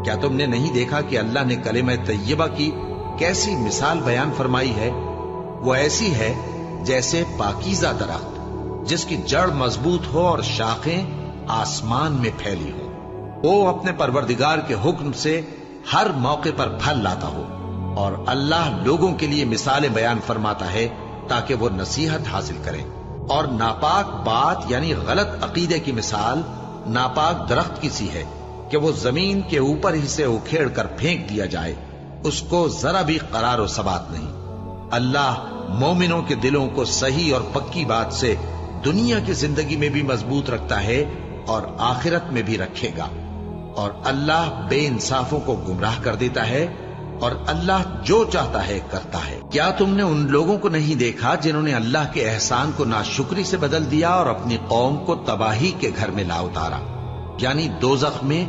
کیا تم نے نہیں دیکھا کہ اللہ نے کلمہ طیبہ کی کیسی مثال بیان فرمائی ہے؟ وہ ایسی ہے جیسے پاکیزہ درخت جس کی جڑ مضبوط ہو اور شاخیں آسمان میں پھیلی ہو۔ وہ اپنے پروردگار کے حکم سے ہر موقع پر پھل لاتا ہو، اور اللہ لوگوں کے لیے مثالیں بیان فرماتا ہے تاکہ وہ نصیحت حاصل کریں۔ اور ناپاک بات یعنی غلط عقیدے کی مثال ناپاک درخت کی سی ہے کہ وہ زمین کے اوپر ہی سے اکھیڑ کر پھینک دیا جائے، اس کو ذرا بھی قرار و ثبات نہیں۔ اللہ مومنوں کے دلوں کو صحیح اور پکی بات سے دنیا کی زندگی میں بھی مضبوط رکھتا ہے اور آخرت میں بھی رکھے گا، اور اللہ بے انصافوں کو گمراہ کر دیتا ہے، اور اللہ جو چاہتا ہے کرتا ہے۔ کیا تم نے ان لوگوں کو نہیں دیکھا جنہوں نے اللہ کے احسان کو ناشکری سے بدل دیا اور اپنی قوم کو تباہی کے گھر میں لا اتارا، یعنی دوزخ میں